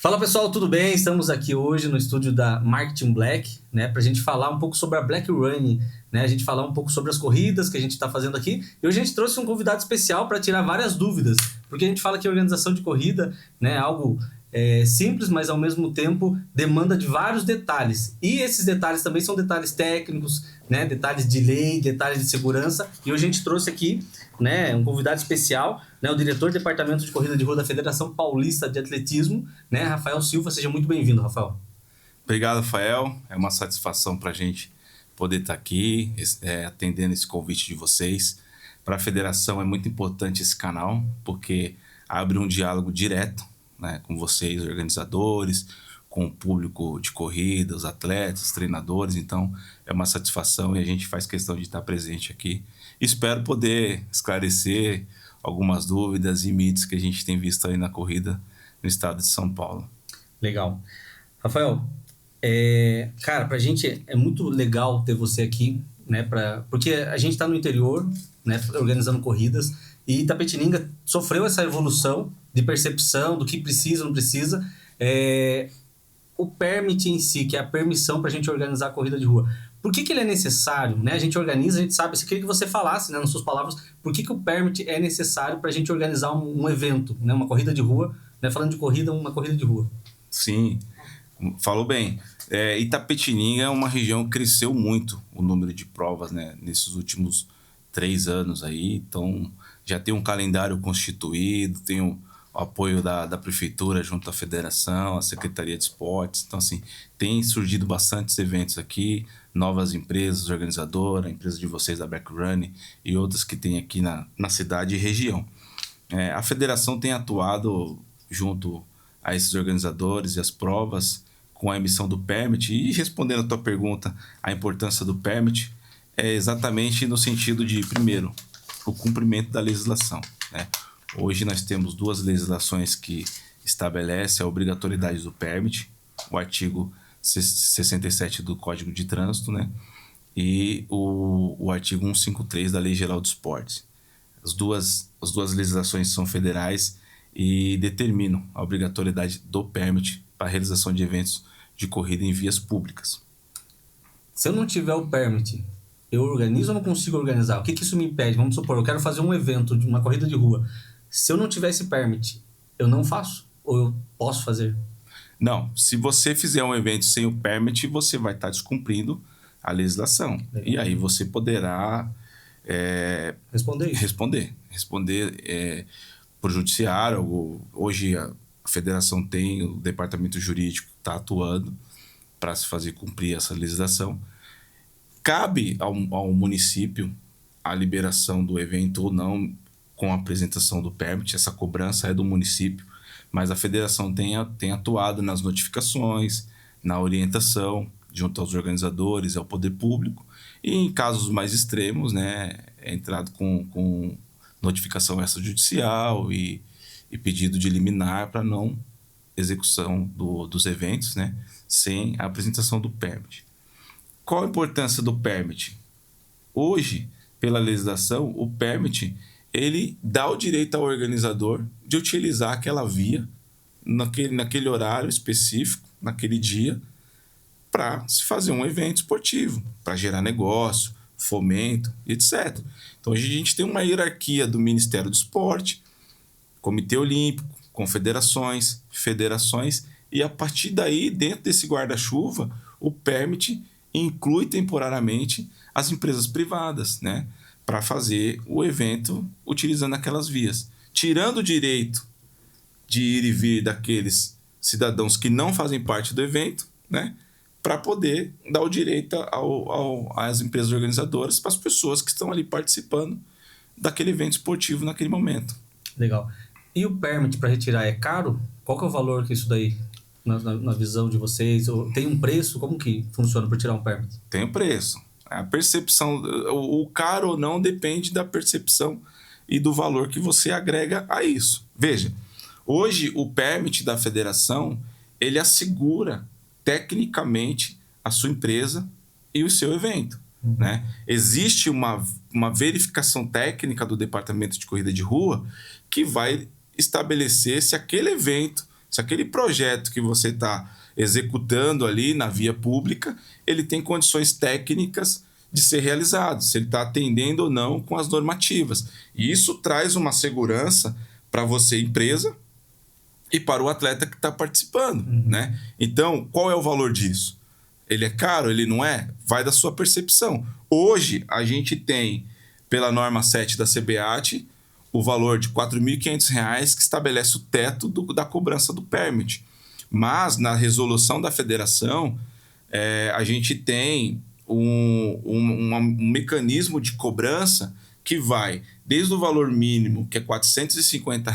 Fala pessoal, tudo bem? Estamos aqui hoje no estúdio da Marketing Black, né, para a gente falar um pouco sobre a Black Running, né, a gente falar um pouco sobre as corridas que a gente está fazendo aqui. E hoje a gente trouxe um convidado especial para tirar várias dúvidas, porque a gente fala que a organização de corrida, né, é algo simples, mas ao mesmo tempo demanda de vários detalhes. E esses detalhes também são detalhes técnicos, né, detalhes de lei, detalhes de segurança. E hoje a gente trouxe aqui, né, um convidado especial, né, o diretor do Departamento de Corrida de Rua da Federação Paulista de Atletismo, né, Rafael Silva. Seja muito bem-vindo, Rafael. Obrigado, Rafael. É uma satisfação para a gente poder estar aqui, atendendo esse convite de vocês. Para a federação é muito importante esse canal, porque abre um diálogo direto, né, com vocês, organizadores, com o público de corrida, os atletas, os treinadores. Então, é uma satisfação e a gente faz questão de estar presente aqui. Espero poder esclarecer algumas dúvidas e mitos que a gente tem visto aí na corrida no estado de São Paulo. Legal. Rafael, cara, pra gente é muito legal ter você aqui, né, porque a gente está no interior, né, organizando corridas, e Itapetininga sofreu essa evolução de percepção do que precisa, não precisa. O permit em si, que é a permissão para a gente organizar a corrida de rua. Por que ele é necessário? Né? A gente organiza, a gente sabe. Eu queria que você falasse, né, nas suas palavras, por que o permit é necessário para a gente organizar um evento, né, uma corrida de rua, né, falando de corrida, uma corrida de rua. Sim, falou bem. Itapetininga é uma região que cresceu muito o número de provas, né, nesses últimos 3 anos aí. Então, já tem um calendário constituído, tem o apoio da prefeitura junto à federação, à Secretaria de Esportes. Então, assim, tem surgido bastantes eventos aqui, novas empresas organizadoras, a empresa de vocês da Backrun e outras que tem aqui na cidade e região. A federação tem atuado junto a esses organizadores e as provas com a emissão do permit. E respondendo a tua pergunta, a importância do permit é exatamente no sentido de, primeiro, o cumprimento da legislação, né? Hoje nós temos 2 legislações que estabelecem a obrigatoriedade do permit, o artigo 67 do Código de Trânsito, né? E o artigo 153 da Lei Geral do Esporte. As duas legislações são federais e determinam a obrigatoriedade do permit para a realização de eventos de corrida em vias públicas. Se eu não tiver o permit, eu organizo ou não consigo organizar? O que isso me impede? Vamos supor, eu quero fazer um evento, de uma corrida de rua. Se eu não tiver esse permit, eu não faço? Ou eu posso fazer? Não, se você fizer um evento sem o permit, você vai estar descumprindo a legislação. Legal. E aí você poderá responder por judiciário. Hoje a federação tem o departamento jurídico que está atuando para se fazer cumprir essa legislação. Cabe ao município a liberação do evento ou não com a apresentação do permit. Essa cobrança é do município, mas a federação tem atuado nas notificações, na orientação junto aos organizadores, ao poder público, e em casos mais extremos, né, é entrado com notificação extrajudicial e pedido de liminar para não execução dos eventos, né, sem a apresentação do permit. Qual a importância do permit? Hoje, pela legislação, o permit ele dá o direito ao organizador de utilizar aquela via naquele horário específico, naquele dia, para se fazer um evento esportivo, para gerar negócio, fomento, etc. Então, hoje a gente tem uma hierarquia do Ministério do Esporte, Comitê Olímpico, confederações, federações, e a partir daí, dentro desse guarda-chuva, o permit inclui temporariamente as empresas privadas, né, para fazer o evento utilizando aquelas vias, tirando o direito de ir e vir daqueles cidadãos que não fazem parte do evento, né, para poder dar o direito às empresas organizadoras, para as pessoas que estão ali participando daquele evento esportivo naquele momento. Legal. E o permit para retirar é caro? Qual que é o valor que isso daí, na visão de vocês? Tem um preço? Como que funciona para tirar um permit? Tem um preço. A percepção, o caro ou não depende da percepção e do valor que você agrega a isso. Veja, hoje o permit da federação, ele assegura tecnicamente a sua empresa e o seu evento. Né? Existe uma verificação técnica do Departamento de Corrida de Rua que vai estabelecer se aquele evento Se aquele projeto que você está executando ali na via pública, ele tem condições técnicas de ser realizado, se ele está atendendo ou não com as normativas. E isso traz uma segurança para você, empresa, e para o atleta que está participando, né? Então, qual é o valor disso? Ele é caro? Ele não é? Vai da sua percepção. Hoje, a gente tem, pela norma 7 da CBAT, o valor de R$ 4.500 que estabelece o teto da cobrança do permit. Mas, na resolução da federação, a gente tem um mecanismo de cobrança que vai desde o valor mínimo, que é R$ 450,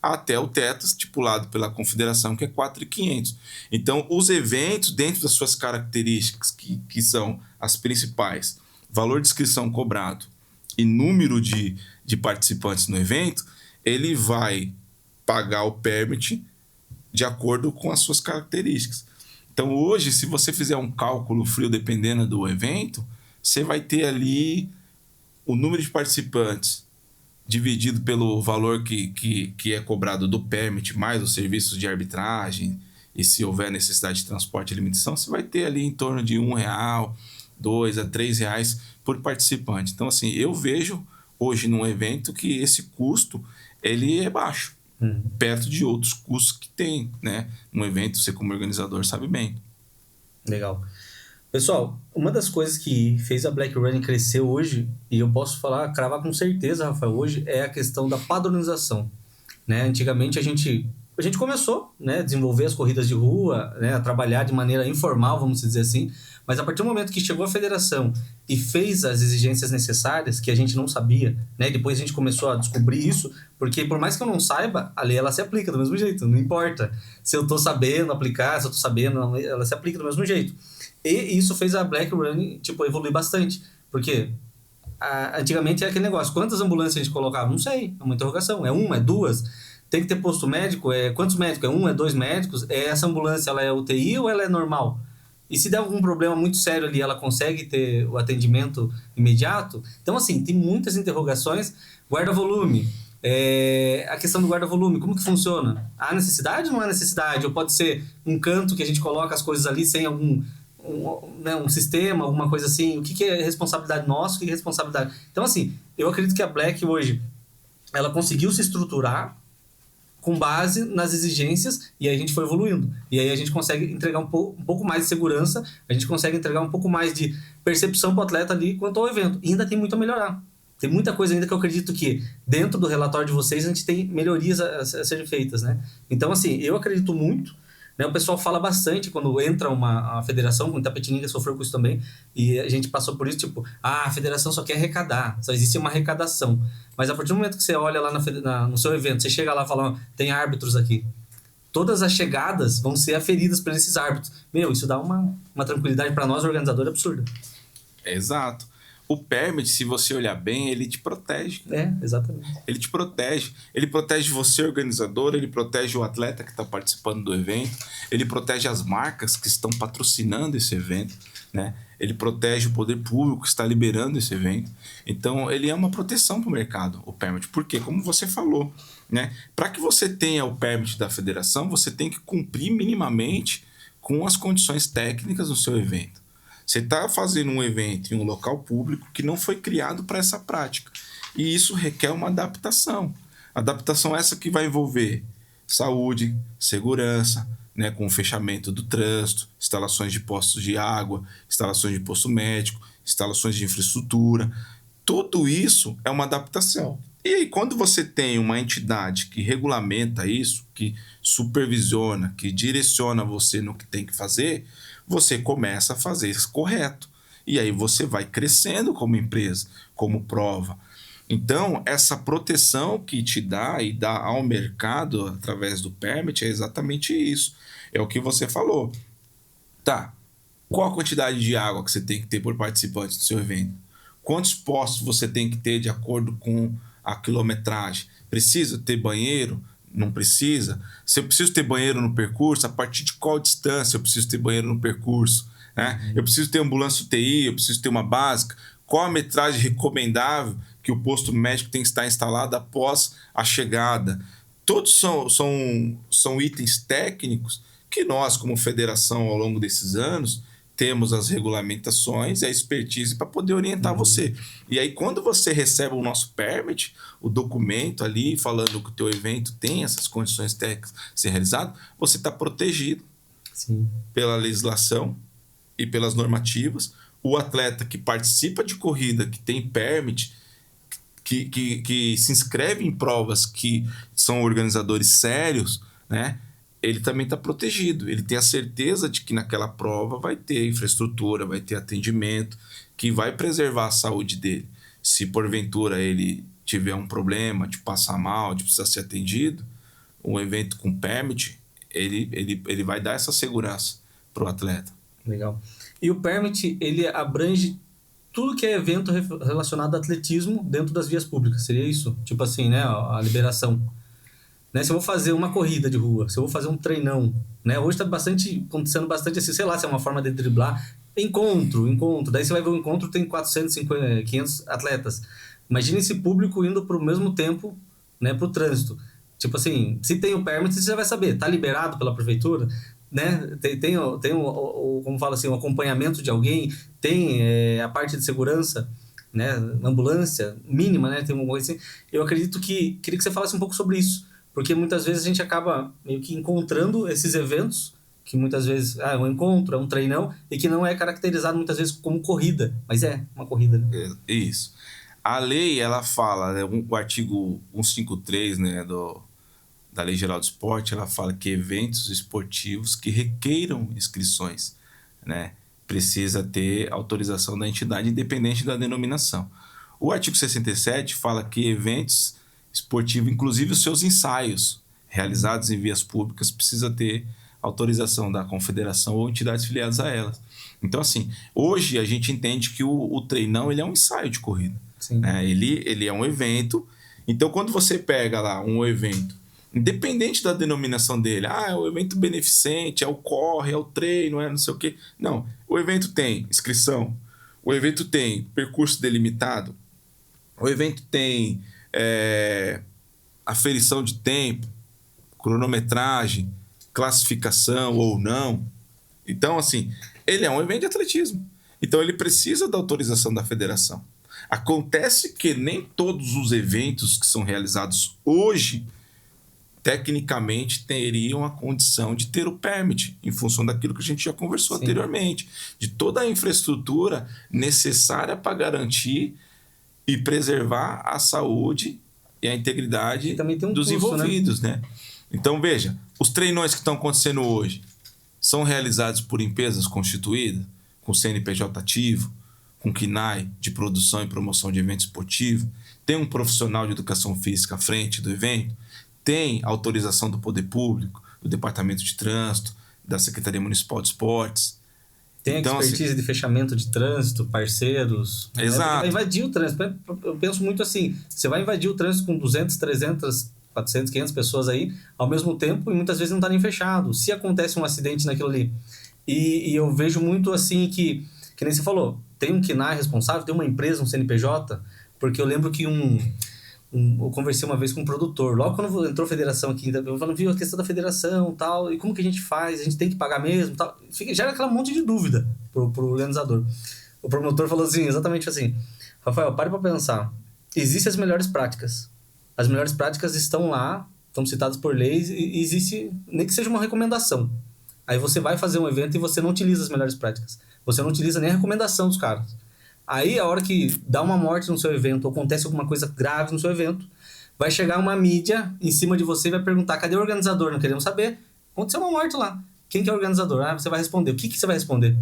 até o teto estipulado pela confederação, que é 4.500. Então, os eventos, dentro das suas características, que são as principais, valor de inscrição cobrado e número de participantes no evento, ele vai pagar o permit de acordo com as suas características. Então, hoje, se você fizer um cálculo frio, dependendo do evento, você vai ter ali o número de participantes dividido pelo valor que é cobrado do permit, mais os serviços de arbitragem, e se houver necessidade de transporte e limitação, você vai ter ali em torno de R$1, R$2 a R$3 por participante. Então, assim, eu vejo hoje num evento que esse custo ele é baixo, perto de outros custos que tem, né? Um evento, você como organizador sabe bem. Legal. Pessoal, uma das coisas que fez a Black Running crescer hoje, e eu posso cravar com certeza, Rafael, hoje, é a questão da padronização, né? Antigamente a gente começou, né, a desenvolver as corridas de rua, né, a trabalhar de maneira informal, vamos dizer assim, mas a partir do momento que chegou a federação e fez as exigências necessárias, que a gente não sabia, né, depois a gente começou a descobrir isso, porque por mais que eu não saiba, a lei ela se aplica do mesmo jeito, não importa se eu estou sabendo aplicar, se eu estou sabendo, ela se aplica do mesmo jeito. E isso fez a Black Running, evoluir bastante. Porque antigamente é aquele negócio, quantas ambulâncias a gente colocava? Não sei, é uma interrogação. É uma, é duas? Tem que ter posto médico? Quantos médicos? É um, é dois médicos? Essa ambulância, ela é UTI ou ela é normal? E se der algum problema muito sério ali, ela consegue ter o atendimento imediato? Então, assim, tem muitas interrogações. Guarda-volume. A questão do guarda-volume, como que funciona? Há necessidade ou não há necessidade? Ou pode ser um canto que a gente coloca as coisas ali sem algum... um sistema, alguma coisa assim, o que é responsabilidade nossa, o que é responsabilidade... Então, assim, eu acredito que a Black hoje, ela conseguiu se estruturar com base nas exigências e aí a gente foi evoluindo. E aí a gente consegue entregar um pouco mais de segurança, a gente consegue entregar um pouco mais de percepção para o atleta ali quanto ao evento. E ainda tem muito a melhorar. Tem muita coisa ainda que eu acredito que dentro do relatório de vocês a gente tem melhorias a serem feitas, né? Então, assim, eu acredito muito. O pessoal fala bastante quando entra uma federação, com Itapetininga sofreu com isso também, e a gente passou por isso, a federação só quer arrecadar, só existe uma arrecadação. Mas a partir do momento que você olha lá no seu evento, você chega lá e fala, tem árbitros aqui. Todas as chegadas vão ser aferidas por esses árbitros. Isso dá uma tranquilidade para nós, organizador, absurda. Exato. O permit, se você olhar bem, ele te protege. Exatamente. Ele te protege. Ele protege você, organizador, ele protege o atleta que está participando do evento, ele protege as marcas que estão patrocinando esse evento, né? Ele protege o poder público que está liberando esse evento. Então, ele é uma proteção para o mercado, o permit. Por quê? Como você falou, né? Para que você tenha o permit da federação, você tem que cumprir minimamente com as condições técnicas do seu evento. Você está fazendo um evento em um local público que não foi criado para essa prática. E isso requer uma adaptação. Adaptação essa que vai envolver saúde, segurança, né, com o fechamento do trânsito, instalações de postos de água, instalações de posto médico, instalações de infraestrutura. Tudo isso é uma adaptação. E aí, quando você tem uma entidade que regulamenta isso, que supervisiona, que direciona você no que tem que fazer, você começa a fazer isso correto. E aí você vai crescendo como empresa, como prova. Então, essa proteção que te dá e dá ao mercado através do permit é exatamente isso. É o que você falou. Tá, qual a quantidade de água que você tem que ter por participante do seu evento? Quantos postos você tem que ter de acordo com a quilometragem? Precisa ter banheiro? Não precisa? Se eu preciso ter banheiro no percurso, a partir de qual distância eu preciso ter banheiro no percurso? Né? Eu preciso ter ambulância UTI, eu preciso ter uma básica. Qual a metragem recomendável que o posto médico tem que estar instalado após a chegada? todos são itens técnicos que nós, como federação, ao longo desses anos, temos as regulamentações e a expertise para poder orientar você. E aí, quando você recebe o nosso permit, o documento ali falando que o teu evento tem essas condições técnicas de ser realizado, você está protegido pela legislação e pelas normativas. O atleta que participa de corrida, que tem permit, que se inscreve em provas que são organizadores sérios, né? Ele também está protegido. Ele tem a certeza de que naquela prova vai ter infraestrutura, vai ter atendimento, que vai preservar a saúde dele. Se porventura ele tiver um problema, de passar mal, de precisar ser atendido, um evento com permit, ele vai dar essa segurança para o atleta. Legal. E o permit, ele abrange tudo que é evento relacionado a atletismo dentro das vias públicas. Seria isso? Tipo assim, né? A liberação. Né? Se eu vou fazer uma corrida de rua, se eu vou fazer um treinão, né? Hoje está acontecendo bastante assim, sei lá, se é uma forma de driblar. Encontro. Daí você vai ver o encontro, tem 450, 500 atletas. Imagina esse público indo para o mesmo tempo, né, para o trânsito. Tipo assim, se tem o permit, você já vai saber, tá liberado pela prefeitura, né? Tem como fala assim, o acompanhamento de alguém, tem a parte de segurança, né? Ambulância mínima, né? Tem uma coisa assim. Eu acredito que queria que você falasse um pouco sobre isso. Porque muitas vezes a gente acaba meio que encontrando esses eventos, que muitas vezes é um encontro, é um treinão, e que não é caracterizado muitas vezes como corrida, mas é uma corrida, né? Isso. A lei, ela fala, né, o artigo 153, né, da Lei Geral do Esporte, ela fala que eventos esportivos que requeiram inscrições, né, precisa ter autorização da entidade independente da denominação. O artigo 67 fala que eventos esportivo, inclusive os seus ensaios realizados em vias públicas, precisa ter autorização da confederação ou entidades filiadas a elas. Então, assim, hoje a gente entende que o treinão ele é um ensaio de corrida. Né? Ele é um evento. Então, quando você pega lá um evento, independente da denominação dele, é o evento beneficente, é o corre, é o treino, é não sei o quê. Não, o evento tem inscrição, o evento tem percurso delimitado, o evento tem aferição de tempo, cronometragem, classificação ou não. Então, assim, ele é um evento de atletismo. Então, ele precisa da autorização da federação. Acontece que nem todos os eventos que são realizados hoje, tecnicamente, teriam a condição de ter o permit, em função daquilo que a gente já conversou anteriormente, de toda a infraestrutura necessária para garantir e preservar a saúde e a integridade dos envolvidos, né? Então, veja, os treinões que estão acontecendo hoje são realizados por empresas constituídas, com CNPJ ativo, com CNAE de produção e promoção de evento esportivo, tem um profissional de educação física à frente do evento, tem autorização do poder público, do Departamento de Trânsito, da Secretaria Municipal de Esportes. Tem expertise assim, de fechamento de trânsito, parceiros. Exato. Vai invadir o trânsito. Eu penso muito assim, você vai invadir o trânsito com 200, 300, 400, 500 pessoas aí, ao mesmo tempo, e muitas vezes não está nem fechado. Se acontece um acidente naquilo ali. E eu vejo muito assim que nem você falou, tem um CNAE responsável, tem uma empresa, um CNPJ, porque eu lembro que eu conversei uma vez com um produtor, logo quando entrou a federação aqui, eu falando, viu, a questão da federação tal, e como que a gente faz, a gente tem que pagar mesmo tal, gera aquela monte de dúvida pro organizador. O promotor falou assim, exatamente assim, Rafael, pare para pensar, existem as melhores práticas estão lá, estão citadas por leis, e existe, nem que seja uma recomendação, aí você vai fazer um evento e você não utiliza as melhores práticas, você não utiliza nem a recomendação dos caras. Aí, a hora que dá uma morte no seu evento, ou acontece alguma coisa grave no seu evento, vai chegar uma mídia em cima de você e vai perguntar, cadê o organizador? Não queremos saber. Aconteceu uma morte lá. Quem que é o organizador? Você vai responder. O que você vai responder?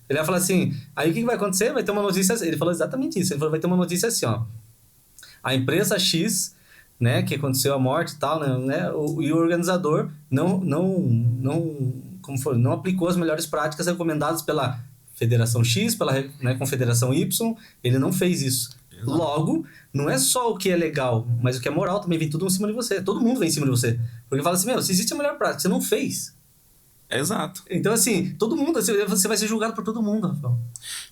Ele vai falar assim, aí o que vai acontecer? Vai ter uma notícia... Ele falou exatamente isso. Ele falou, vai ter uma notícia assim, ó. A empresa X, né, que aconteceu a morte e tal, né, e o organizador não aplicou as melhores práticas recomendadas pela Federação X, pela Confederação Y, ele não fez isso. Exato. Logo, não é só o que é legal, mas o que é moral também vem tudo em cima de você. Todo mundo vem em cima de você. Porque fala assim, se existe a melhor prática, você não fez. Exato. Então, assim, todo mundo, você vai ser julgado por todo mundo, Rafael.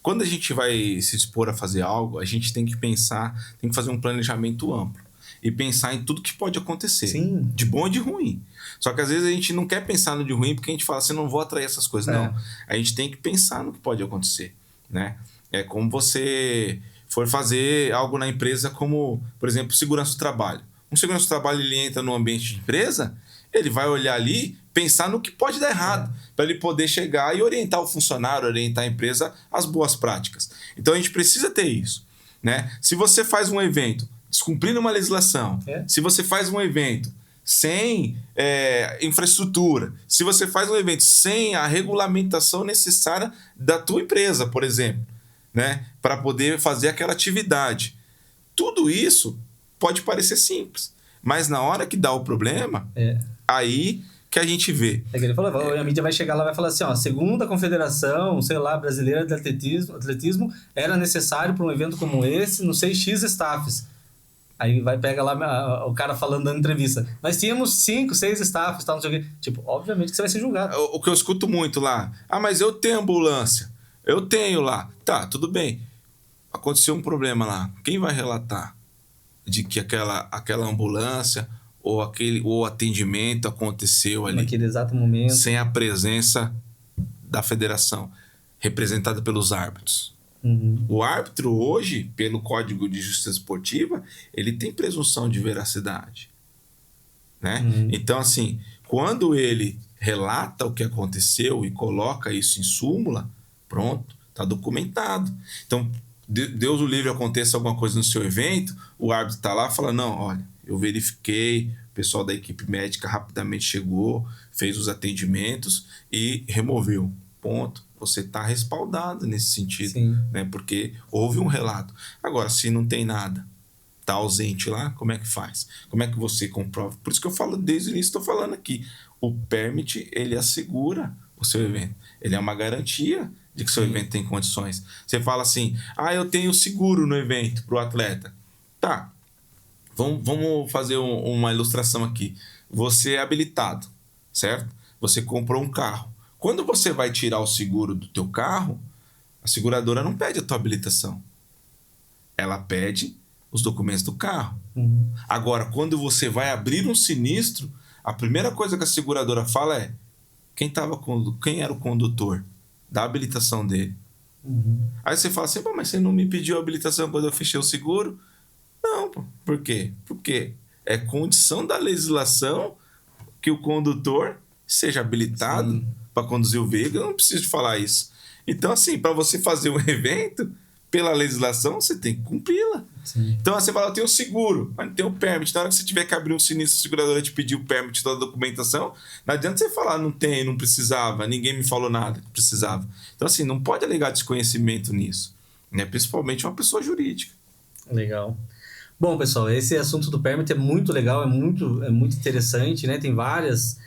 Quando a gente vai se dispor a fazer algo, a gente tem que pensar, tem que fazer um planejamento amplo. e pensar em tudo que pode acontecer. Sim. De bom e de ruim. Só que às vezes a gente não quer pensar no de ruim porque a gente fala assim, não vou atrair essas coisas. Não. A gente tem que pensar no que pode acontecer, né? É como você for fazer algo na empresa como, por exemplo, segurança do trabalho. Um segurança do trabalho, ele entra no ambiente de empresa, ele vai olhar ali, pensar no que pode dar errado, para ele poder chegar e orientar o funcionário, orientar a empresa às boas práticas. Então a gente precisa ter isso, né? Se você faz um evento descumprindo uma legislação, se você faz um evento sem infraestrutura, se você faz um evento sem a regulamentação necessária da tua empresa, por exemplo, né, para poder fazer aquela atividade, tudo isso pode parecer simples, mas na hora que dá o problema, aí que a gente vê. É que ele falou, a mídia vai chegar lá e vai falar assim, ó, segundo a Confederação, sei lá, Brasileira de Atletismo, era necessário para um evento como esse, não sei, X staffs. Aí pega lá o cara falando na entrevista. Nós tínhamos 5, 6 staffs, tal, não sei o quê. Tipo, obviamente que você vai ser julgado. O que eu escuto muito lá, mas eu tenho ambulância, eu tenho lá. Tá, tudo bem. Aconteceu um problema lá. Quem vai relatar de que aquela ambulância ou atendimento aconteceu ali naquele exato momento, sem a presença da federação, representada pelos árbitros? O árbitro hoje, pelo Código de Justiça Esportiva, ele tem presunção de veracidade, né? Então, assim, quando ele relata o que aconteceu e coloca isso em súmula, pronto, está documentado. Então, Deus o livre, aconteça alguma coisa no seu evento, o árbitro está lá e fala, não, olha, eu verifiquei, o pessoal da equipe médica rapidamente chegou, fez os atendimentos e removeu. Ponto. Você está respaldado nesse sentido, né? Porque houve um relato. Agora, se não tem nada, está ausente lá, como é que faz? Como é que você comprova? Por isso que eu falo desde o início, estou falando aqui. O permit, ele assegura o seu evento. Ele é uma garantia de que seu evento tem condições. Você fala assim, eu tenho seguro no evento para o atleta. Tá, vamos fazer uma ilustração aqui. Você é habilitado, certo? Você comprou um carro. Quando você vai tirar o seguro do teu carro, a seguradora não pede a tua habilitação. Ela pede os documentos do carro. Agora, quando você vai abrir um sinistro, a primeira coisa que a seguradora fala é quem era o condutor, da habilitação dele. Aí você fala assim, mas você não me pediu a habilitação quando eu fechei o seguro? Não, por quê? Porque é condição da legislação que o condutor seja habilitado para conduzir o veículo. Eu não preciso falar isso. Então, assim, para você fazer um evento, pela legislação, você tem que cumpri-la. Então, você fala, eu tenho seguro, mas não tenho permit. Na hora que você tiver que abrir um sinistro, a seguradora te pedir o permit, toda a documentação, não adianta você falar, não tem, não precisava, ninguém me falou nada que precisava. Então, assim, não pode alegar desconhecimento nisso, né? Principalmente uma pessoa jurídica. Legal. Bom, pessoal, esse assunto do permit é muito legal, é muito interessante, né? Tem várias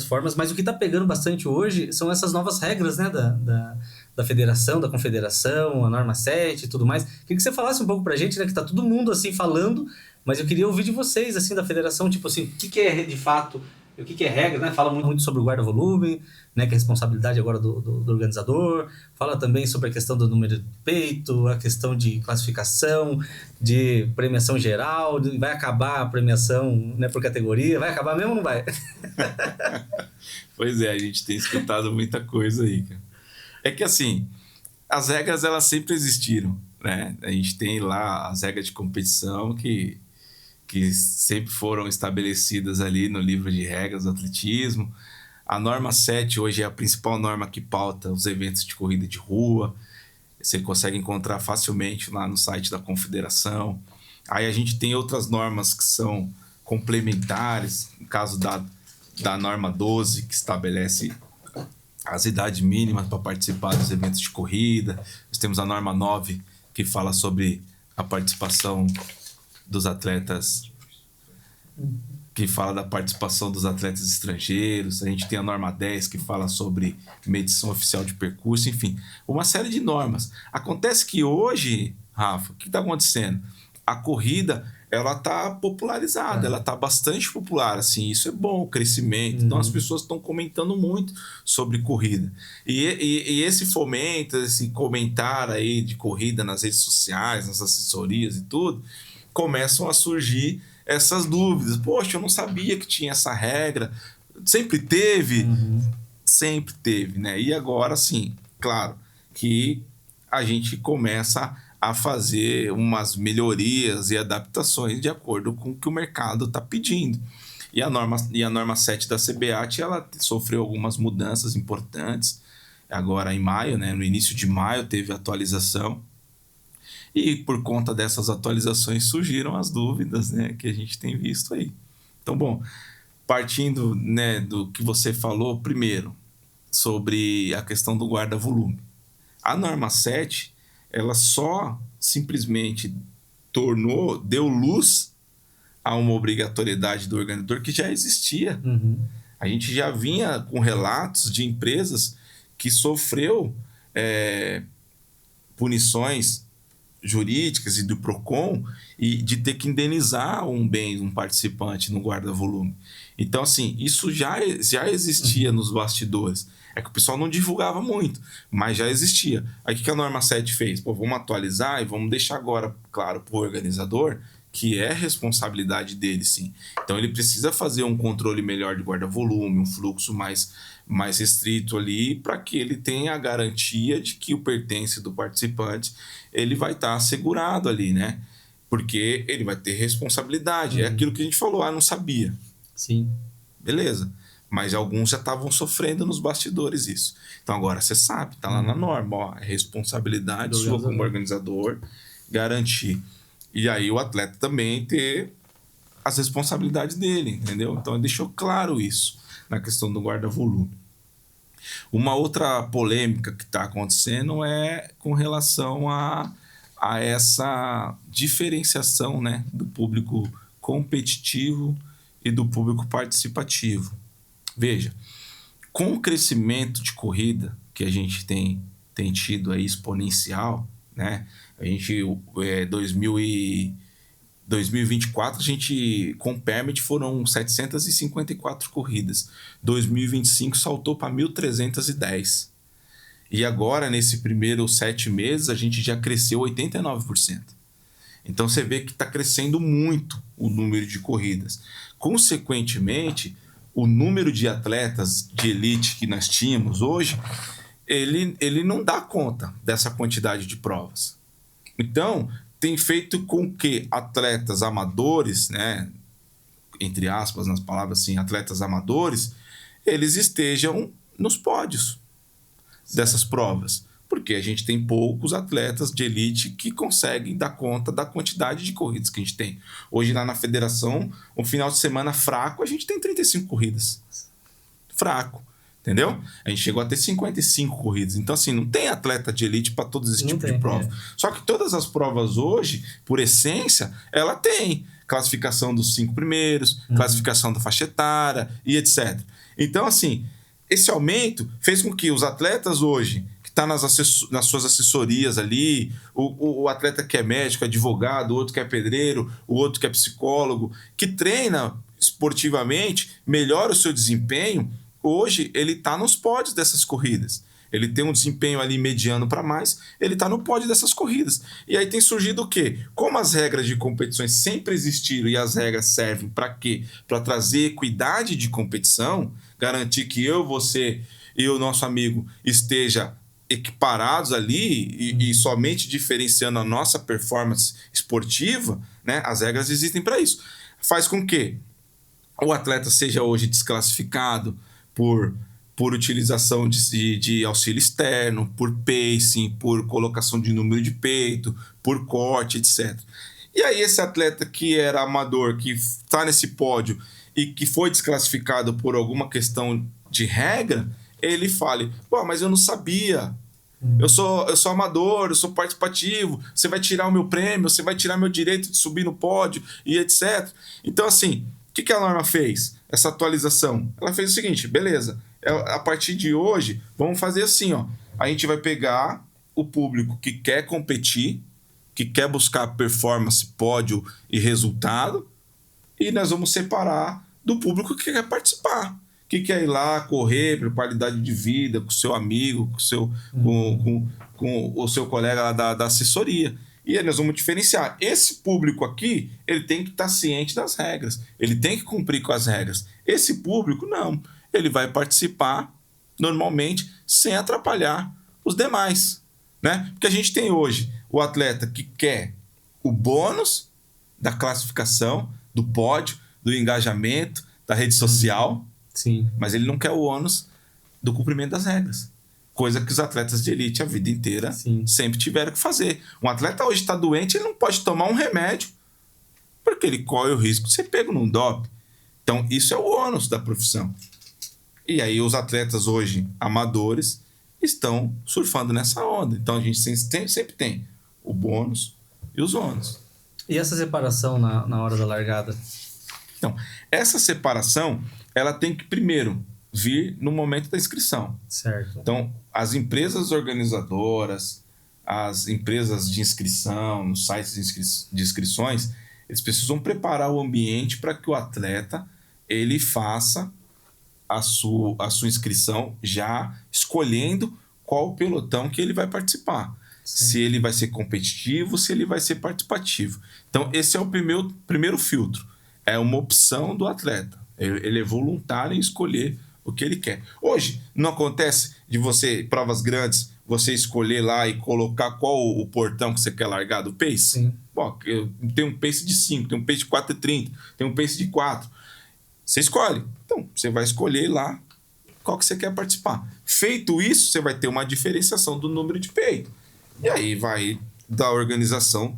formas, mas o que está pegando bastante hoje são essas novas regras, né? Da federação, da confederação, a norma 7 e tudo mais. Queria que você falasse um pouco pra gente, né? Que tá todo mundo assim falando, mas eu queria ouvir de vocês, assim, da federação, tipo assim, o que é de fato, o que é regra, né? Fala muito sobre o guarda-volume, né? Que é a responsabilidade agora do organizador. Fala também sobre a questão do número de peito, a questão de classificação, de premiação geral. Vai acabar a premiação, né, por categoria? Vai acabar mesmo ou não vai? Pois é, a gente tem escutado muita coisa aí, cara. É que assim, as regras elas sempre existiram, né? A gente tem lá as regras de competição que sempre foram estabelecidas ali no livro de regras do atletismo. A norma 7 hoje é a principal norma que pauta os eventos de corrida de rua. Você consegue encontrar facilmente lá no site da confederação. Aí a gente tem outras normas que são complementares, no caso da norma 12, que estabelece as idades mínimas para participar dos eventos de corrida. Nós temos a norma 9, que fala sobre a participação dos atletas, que fala da participação dos atletas estrangeiros. A gente tem a norma 10, que fala sobre medição oficial de percurso, enfim, uma série de normas. Acontece que hoje, Rafa, o que está acontecendo? A corrida, ela está popularizada, ela está bastante popular, assim, isso é bom, o crescimento. Então as pessoas estão comentando muito sobre corrida. E esse fomento, esse comentário aí de corrida nas redes sociais, nas assessorias e tudo, começam a surgir essas dúvidas. Poxa, eu não sabia que tinha essa regra. Sempre teve? Sempre teve, né? E agora, sim, claro que a gente começa a fazer umas melhorias e adaptações de acordo com o que o mercado está pedindo. E a norma 7 da CBAT, ela sofreu algumas mudanças importantes. Agora em maio, né, no início de maio, teve atualização. E por conta dessas atualizações surgiram as dúvidas, né, que a gente tem visto aí. Então, bom, partindo, né, do que você falou primeiro, sobre a questão do guarda-volume. A norma 7, ela só simplesmente deu luz a uma obrigatoriedade do organizador que já existia. A gente já vinha com relatos de empresas que sofreu punições jurídicas e do PROCON e de ter que indenizar um participante no guarda-volume. Então, assim, isso já existia nos bastidores. É que o pessoal não divulgava muito, mas já existia. Aí o que a norma 7 fez? Pô, vamos atualizar e vamos deixar agora, claro, para o organizador que é responsabilidade dele, sim. Então ele precisa fazer um controle melhor de guarda-volume, um fluxo mais restrito ali, para que ele tenha a garantia de que o pertence do participante ele vai estar assegurado ali, né? Porque ele vai ter responsabilidade. É aquilo que a gente falou, não sabia. Sim. Beleza. Mas alguns já estavam sofrendo nos bastidores isso. Então agora você sabe, tá lá na norma, ó, é responsabilidade sua como organizador garantir. E aí o atleta também ter as responsabilidades dele, entendeu? Então ele deixou claro isso na questão do guarda-volume. Uma outra polêmica que está acontecendo é com relação a essa diferenciação, né, do público competitivo e do público participativo. Veja, com o crescimento de corrida que a gente tem tido aí exponencial, né? A gente, 2024, a gente, com permit, foram 754 corridas. 2025 saltou para 1.310. E agora, nesse primeiro 7 meses, a gente já cresceu 89%. Então, você vê que está crescendo muito o número de corridas. Consequentemente, o número de atletas de elite que nós tínhamos hoje, ele não dá conta dessa quantidade de provas. Então, tem feito com que atletas amadores, né, entre aspas, nas palavras assim, atletas amadores, eles estejam nos pódios dessas provas. Porque a gente tem poucos atletas de elite que conseguem dar conta da quantidade de corridas que a gente tem. Hoje, lá na federação, um final de semana fraco, a gente tem 35 corridas. Fraco. Entendeu? A gente chegou a ter 55 corridas. Então, assim, não tem atleta de elite para todos esse tipo de prova. Só que todas as provas hoje, por essência, ela tem classificação dos 5 primeiros, classificação da faixa etária e etc. Então, assim, esse aumento fez com que os atletas hoje, que estão nas suas assessorias ali, o atleta que é médico, advogado, o outro que é pedreiro, o outro que é psicólogo, que treina esportivamente, melhora o seu desempenho. Hoje, ele está nos pódios dessas corridas. Ele tem um desempenho ali mediano para mais, ele está no pódio dessas corridas. E aí tem surgido o quê? Como as regras de competições sempre existiram e as regras servem para quê? Para trazer equidade de competição, garantir que eu, você e o nosso amigo esteja equiparados ali e somente diferenciando a nossa performance esportiva, né? As regras existem para isso. Faz com que o atleta seja hoje desclassificado por utilização de auxílio externo, por pacing, por colocação de número de peito, por corte, etc. E aí esse atleta que era amador, que está nesse pódio e que foi desclassificado por alguma questão de regra, ele fale, pô, mas eu não sabia, eu sou amador, eu sou participativo, você vai tirar o meu prêmio, você vai tirar meu direito de subir no pódio e etc. Então, assim, o que a norma fez? Essa atualização. Ela fez o seguinte, beleza, a partir de hoje, vamos fazer assim, ó. A gente vai pegar o público que quer competir, que quer buscar performance, pódio e resultado, e nós vamos separar do público que quer participar, que quer ir lá correr por qualidade de vida, com o seu amigo, com o seu colega lá da assessoria. E aí nós vamos diferenciar. Esse público aqui, ele tem que estar ciente das regras. Ele tem que cumprir com as regras. Esse público, não. Ele vai participar normalmente sem atrapalhar os demais, né? Porque a gente tem hoje o atleta que quer o bônus da classificação, do pódio, do engajamento, da rede social, Sim. mas ele não quer o ônus do cumprimento das regras. Coisa que os atletas de elite a vida inteira sempre tiveram que fazer. Um atleta hoje está doente, ele não pode tomar um remédio porque ele corre o risco de ser pego num doping. Então, isso é o ônus da profissão. E aí os atletas hoje, amadores, estão surfando nessa onda. Então, a gente sempre tem o bônus e os ônus. E essa separação na hora da largada? Então, essa separação, ela tem que primeiro vir no momento da inscrição. Certo. Então, as empresas organizadoras, as empresas de inscrição, nos sites de inscrições, eles precisam preparar o ambiente para que o atleta ele faça a sua inscrição já escolhendo qual pelotão que ele vai participar. Sim. Se ele vai ser competitivo, se ele vai ser participativo. Então, esse é o primeiro filtro. É uma opção do atleta. Ele é voluntário em escolher o que ele quer. Hoje, não acontece de você, provas grandes, você escolher lá e colocar qual o portão que você quer largar do pace? Sim. Bom, tem um pace de 5, tem um pace de 4,30, tem um pace de 4. Você escolhe. Então, você vai escolher lá qual que você quer participar. Feito isso, você vai ter uma diferenciação do número de peito. E aí vai da organização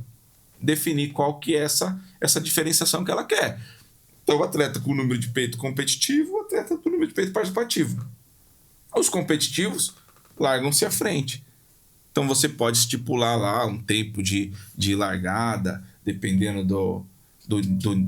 definir qual que é essa diferenciação que ela quer. Então, o atleta com o número de peito competitivo, o atleta com o número de peito participativo. Os competitivos largam-se à frente. Então, você pode estipular lá um tempo de largada, dependendo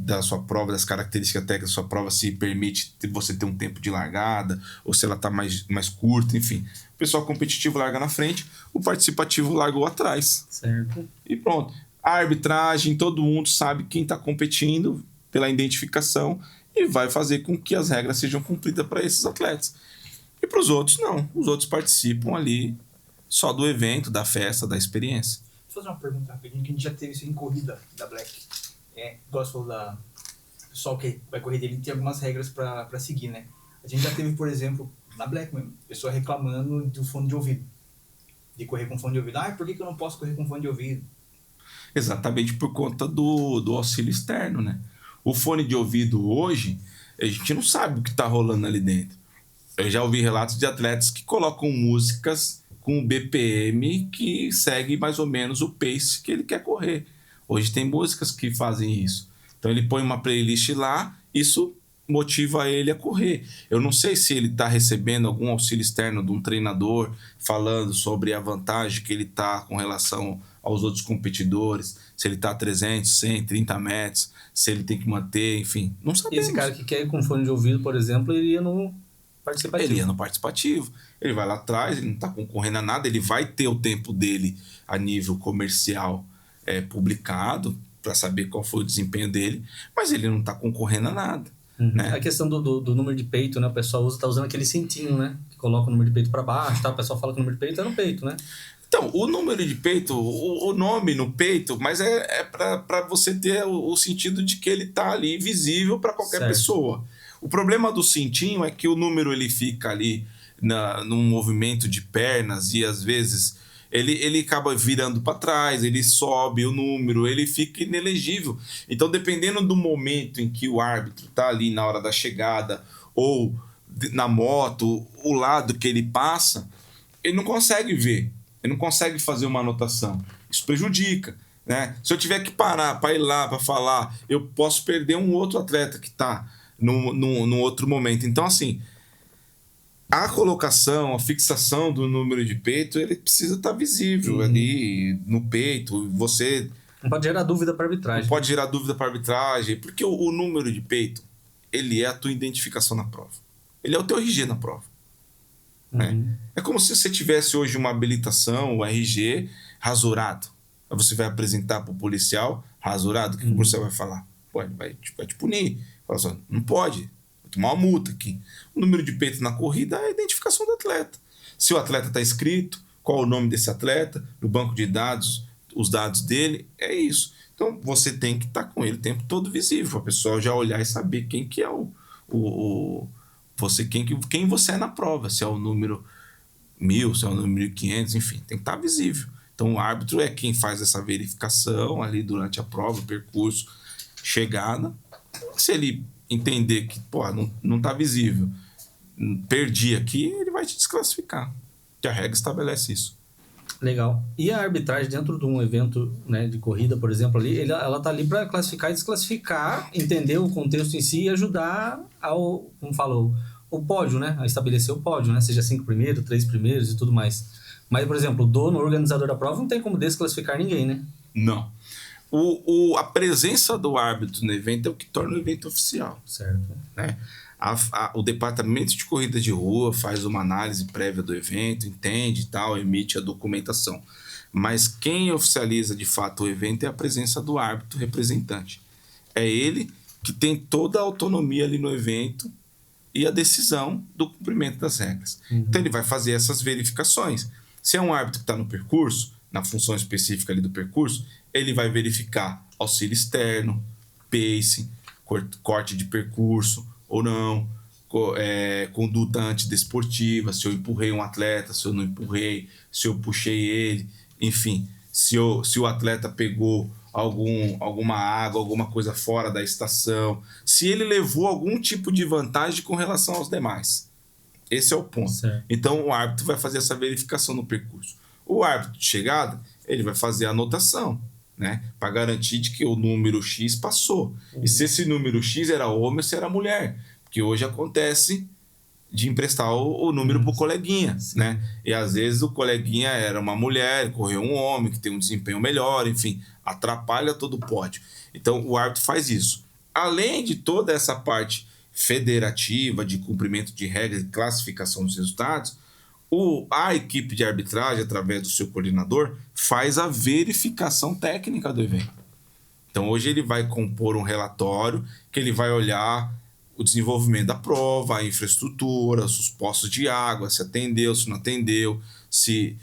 da sua prova, das características técnicas da sua prova, se permite você ter um tempo de largada, ou se ela está mais curta, enfim. O pessoal competitivo larga na frente, o participativo largou atrás. Certo. E pronto. A arbitragem, todo mundo sabe quem está competindo pela identificação e vai fazer com que as regras sejam cumpridas para esses atletas. E para os outros, não. Os outros participam ali só do evento, da festa, da experiência. Deixa eu fazer uma pergunta rapidinho, que a gente já teve isso em corrida da Black. Igual você falou o pessoal que vai correr dele tem algumas regras para seguir, né? A gente já teve, por exemplo, na Black mesmo, pessoa reclamando do fone de ouvido. De correr com fone de ouvido. Por que eu não posso correr com fone de ouvido? Exatamente por conta do auxílio externo, né? O fone de ouvido hoje, a gente não sabe o que está rolando ali dentro. Eu já ouvi relatos de atletas que colocam músicas com o BPM que segue mais ou menos o pace que ele quer correr. Hoje tem músicas que fazem isso. Então ele põe uma playlist lá, isso motiva ele a correr. Eu não sei se ele está recebendo algum auxílio externo de um treinador falando sobre a vantagem que ele está com relação aos outros competidores, se ele está a 300, 100, 30 metros, se ele tem que manter, enfim, não sabemos. Esse cara que quer ir com fone de ouvido, por exemplo, ele ia no participativo. Ele ia no participativo. Ele vai lá atrás, ele não está concorrendo a nada, ele vai ter o tempo dele a nível comercial publicado para saber qual foi o desempenho dele, mas ele não está concorrendo a nada. Né? A questão do número de peito, né? O pessoal tá usando aquele cintinho, né? Que coloca o número de peito para baixo, tá? O pessoal fala que o número de peito é no peito, né? Então, o número de peito, o nome no peito, mas é para você ter o sentido de que ele tá ali visível para qualquer pessoa. O problema do cintinho é que o número ele fica ali num movimento de pernas e às vezes ele acaba virando para trás, ele sobe o número, ele fica inelegível. Então, dependendo do momento em que o árbitro está ali na hora da chegada ou na moto, o lado que ele passa, ele não consegue ver, ele não consegue fazer uma anotação. Isso prejudica, né? Se eu tiver que parar para ir lá para falar, eu posso perder um outro atleta que está num outro momento. Então, assim, a colocação, a fixação do número de peito, ele precisa estar visível ali no peito. Você não pode gerar dúvida para arbitragem. Não pode gerar dúvida para arbitragem, porque o número de peito, ele é a tua identificação na prova. Ele é o teu RG na prova. Né? É como se você tivesse hoje uma habilitação, o RG, rasurado. Aí você vai apresentar para o policial rasurado, o que o policial vai falar? Pô, ele vai te punir. Fala só, não pode. Tomar uma multa aqui. O número de peito na corrida é a identificação do atleta. Se o atleta está inscrito, qual o nome desse atleta, no banco de dados os dados dele, é isso. Então, você tem que estar com ele o tempo todo visível, para a pessoa já olhar e saber quem que é quem você é na prova, se é o número 1000, se é o número 500, enfim, tem que estar visível. Então, o árbitro é quem faz essa verificação ali durante a prova, o percurso, chegada. Se ele entender que não está visível, perdi aqui, ele vai te desclassificar, que a regra estabelece isso. Legal. E a arbitragem dentro de um evento, né, de corrida, por exemplo, ali, ela tá ali para classificar e desclassificar, entender o contexto em si e ajudar ao, como falou, o pódio, né, a estabelecer o pódio, né, seja 5 primeiros, 3 primeiros e tudo mais. Mas, por exemplo, o dono, o organizador da prova, não tem como desclassificar ninguém, né? Não. A presença do árbitro no evento é o que torna o evento oficial. Certo. Né? O departamento de corrida de rua faz uma análise prévia do evento, entende e tal, emite a documentação. Mas quem oficializa de fato o evento é a presença do árbitro representante. É ele que tem toda a autonomia ali no evento e a decisão do cumprimento das regras. Então ele vai fazer essas verificações. Se é um árbitro que está no percurso, na função específica ali do percurso, ele vai verificar auxílio externo, pace, corte de percurso ou não, conduta antidesportiva, se eu empurrei um atleta, se eu não empurrei, se eu puxei ele, enfim, se o atleta pegou alguma água, alguma coisa fora da estação, se ele levou algum tipo de vantagem com relação aos demais. Esse é o ponto. Certo. Então o árbitro vai fazer essa verificação no percurso. O árbitro de chegada, ele vai fazer a anotação, né, para garantir de que o número X passou. E se esse número X era homem ou se era mulher. Porque hoje acontece de emprestar o número para o coleguinha. Né? E às vezes o coleguinha era uma mulher, correu um homem que tem um desempenho melhor, enfim, atrapalha todo o pódio. Então o árbitro faz isso. Além de toda essa parte federativa de cumprimento de regras e classificação dos resultados, a equipe de arbitragem, através do seu coordenador, faz a verificação técnica do evento. Então, hoje ele vai compor um relatório que ele vai olhar o desenvolvimento da prova, a infraestrutura, os postos de água, se atendeu, se não atendeu, se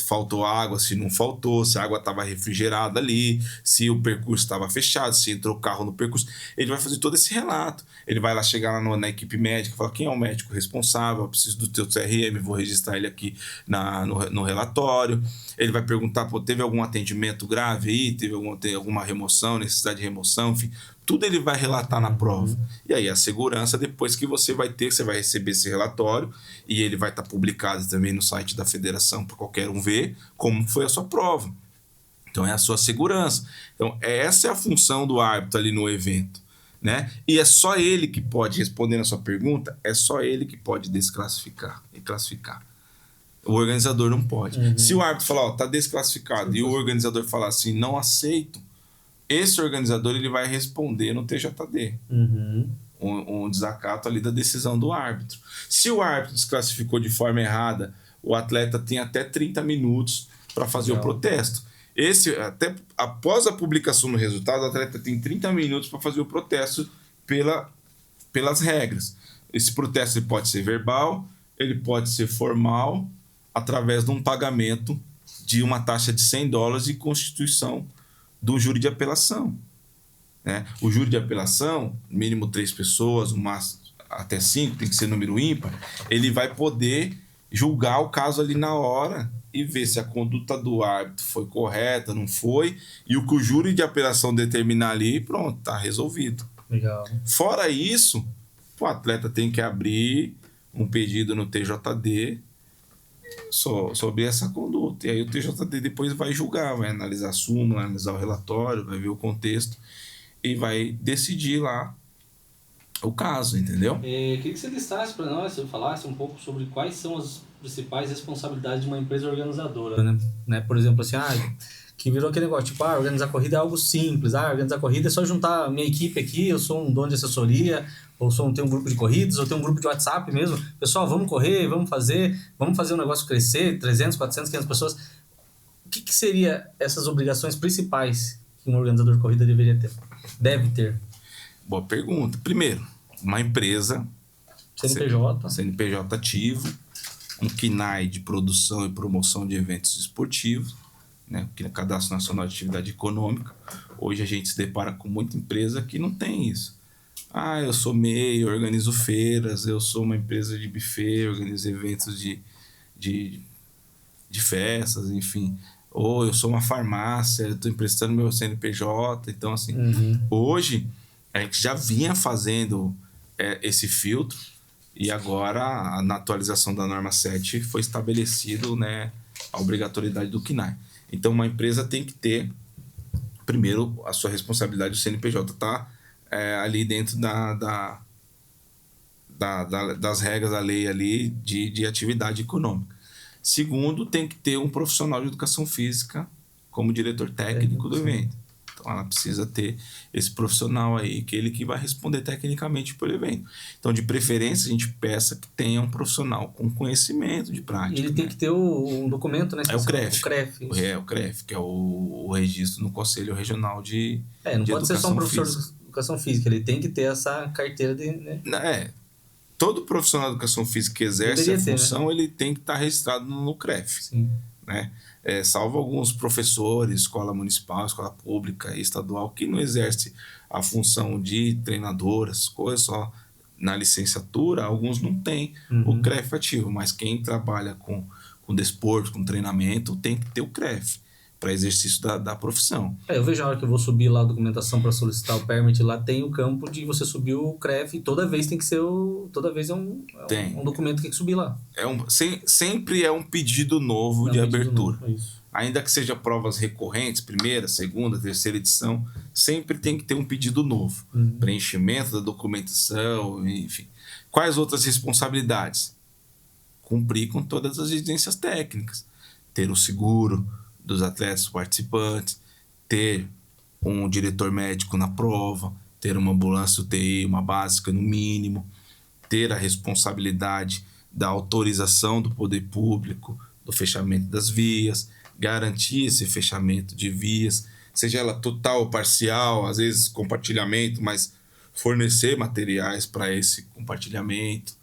faltou água, se não faltou, se a água estava refrigerada ali, se o percurso estava fechado, se entrou carro no percurso. Ele vai fazer todo esse relato. Ele vai lá chegar lá na equipe médica e falar quem é o médico responsável, eu preciso do teu CRM, vou registrar ele aqui no relatório. Ele vai perguntar, teve algum atendimento grave aí, teve alguma remoção, necessidade de remoção, enfim. Tudo ele vai relatar na prova. E aí a segurança, depois que você vai receber esse relatório e ele vai estar publicado também no site da federação para qualquer um ver como foi a sua prova. Então é a sua segurança. Então essa é a função do árbitro ali no evento. Né? E é só ele que pode, respondendo a sua pergunta, é só ele que pode desclassificar e classificar. O organizador não pode. Se o árbitro falar, tá desclassificado, e o organizador falar assim, não aceito, esse organizador ele vai responder no TJD. Um desacato ali da decisão do árbitro. Se o árbitro desclassificou de forma errada, o atleta tem até 30 minutos para fazer o protesto. Até após a publicação do resultado, o atleta tem 30 minutos para fazer o protesto pelas regras. Esse protesto ele pode ser verbal, ele pode ser formal, através de um pagamento de uma taxa de $100 e constituição do júri de apelação. Né? O júri de apelação, mínimo 3 pessoas, o máximo até 5, tem que ser número ímpar, ele vai poder julgar o caso ali na hora e ver se a conduta do árbitro foi correta, não foi, e o que o júri de apelação determinar ali, pronto, está resolvido. Legal. Fora isso, o atleta tem que abrir um pedido no TJD sobre essa conduta. E aí o TJD depois vai julgar, vai analisar a súmula, analisar o relatório, vai ver o contexto e vai decidir lá o caso, entendeu? Queria que você listasse para nós, você falasse um pouco sobre quais são as principais responsabilidades de uma empresa organizadora, né? Por exemplo, assim, que virou aquele negócio, tipo, organizar corrida é algo simples, organizar corrida é só juntar minha equipe aqui, eu sou um dono de assessoria, ou tenho um grupo de corridas, ou tenho um grupo de WhatsApp mesmo, pessoal, vamos correr, vamos fazer o negócio crescer, 300, 400, 500 pessoas. O que seria essas obrigações principais que um organizador de corrida deve ter? Boa pergunta. Primeiro, uma empresa CNPJ ativo, um CNAE de produção e promoção de eventos esportivos, né, que é o Cadastro Nacional de Atividade Econômica. Hoje a gente se depara com muita empresa que não tem isso. Ah, eu sou MEI, eu organizo feiras, eu sou uma empresa de buffet, eu organizo eventos de festas, enfim. Ou eu sou uma farmácia, eu estou emprestando meu CNPJ. Então, assim, hoje a gente já vinha fazendo esse filtro e agora, na atualização da norma 7, foi estabelecido, né, a obrigatoriedade do CNAE. Então, uma empresa tem que ter, primeiro, a sua responsabilidade, o CNPJ está ali dentro das regras da lei ali de atividade econômica. Segundo, tem que ter um profissional de educação física como diretor técnico do evento. Então, ela precisa ter esse profissional aí, que ele que vai responder tecnicamente pelo evento. Então, de preferência, a gente peça que tenha um profissional com conhecimento de prática. E ele tem que ter um documento, né? É o CREF. O CREF. O CREF, que é o registro no Conselho Regional de não de pode ser só um professor física. de educação física, ele tem que ter essa carteira de... Né? Todo profissional de educação física que exerce a função, né? Ele tem que estar registrado no CREF. Sim. Né? Salvo alguns professores, escola municipal, escola pública e estadual, que não exerce a função de treinador, essas coisas, só na licenciatura, alguns não têm o CREF ativo, mas quem trabalha com desporto, com treinamento, tem que ter o CREF para exercício da profissão. Eu vejo a hora que eu vou subir lá a documentação para solicitar o permit, lá tem o campo de você subir o CREF, e toda vez tem que ser toda vez um documento que tem que subir lá. Sempre é um pedido novo de abertura. Novo, isso. Ainda que seja provas recorrentes, primeira, segunda, terceira edição, sempre tem que ter um pedido novo. Preenchimento da documentação, enfim. Quais outras responsabilidades? Cumprir com todas as exigências técnicas. Ter o seguro dos atletas participantes, ter um diretor médico na prova, ter uma ambulância UTI, uma básica no mínimo, ter a responsabilidade da autorização do poder público, do fechamento das vias, garantir esse fechamento de vias, seja ela total ou parcial, às vezes compartilhamento, mas fornecer materiais para esse compartilhamento.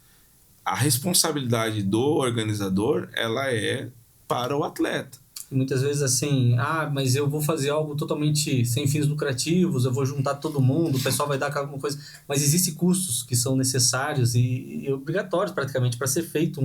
A responsabilidade do organizador, ela é para o atleta. Muitas vezes assim, mas eu vou fazer algo totalmente sem fins lucrativos, eu vou juntar todo mundo, o pessoal vai dar alguma coisa, mas existem custos que são necessários e obrigatórios praticamente para ser feito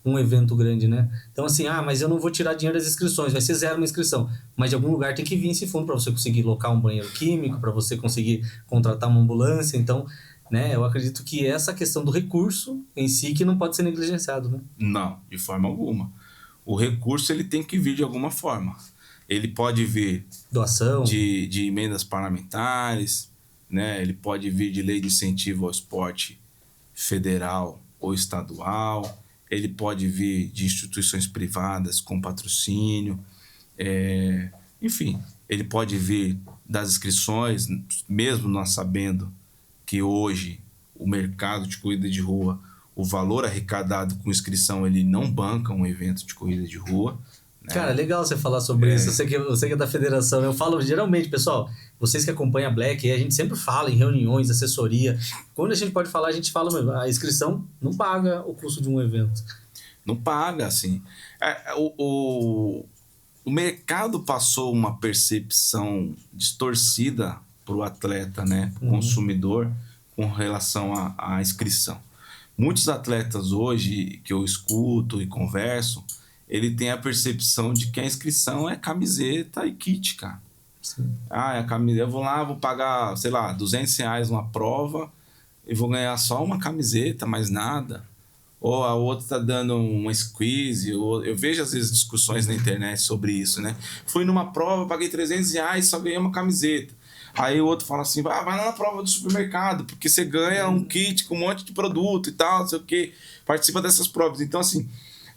um evento grande, né? Então assim, mas eu não vou tirar dinheiro das inscrições, vai ser zero uma inscrição, mas de algum lugar tem que vir esse fundo para você conseguir locar um banheiro químico, para você conseguir contratar uma ambulância. Então, né, eu acredito que essa questão do recurso em si que não pode ser negligenciado, né? Não, de forma alguma. O recurso ele tem que vir de alguma forma. Ele pode vir doação de emendas parlamentares, né? Ele pode vir de lei de incentivo ao esporte federal ou estadual, ele pode vir de instituições privadas com patrocínio, enfim, ele pode vir das inscrições, mesmo nós sabendo que hoje o mercado de corrida de rua, o valor arrecadado com inscrição, ele não banca um evento de corrida de rua. Né? Cara, legal você falar sobre isso. Eu sei que é da federação. Eu falo geralmente, pessoal, vocês que acompanham a Black, a gente sempre fala em reuniões, assessoria. Quando a gente pode falar, a gente fala mesmo. A inscrição não paga o custo de um evento. Não paga, assim. O mercado passou uma percepção distorcida para o atleta, né? Consumidor, com relação à inscrição. Muitos atletas hoje que eu escuto e converso, ele tem a percepção de que a inscrição é camiseta e kit, cara. Sim. É camiseta. Eu vou lá, vou pagar, sei lá, R$200 uma prova e vou ganhar só uma camiseta, mais nada. Ou a outra tá dando uma squeeze. Eu vejo às vezes discussões na internet sobre isso, né? Fui numa prova, paguei R$300, só ganhei uma camiseta. Aí o outro fala assim, vai lá na prova do supermercado, porque você ganha um kit com um monte de produto e tal, não sei o que, participa dessas provas. Então, assim,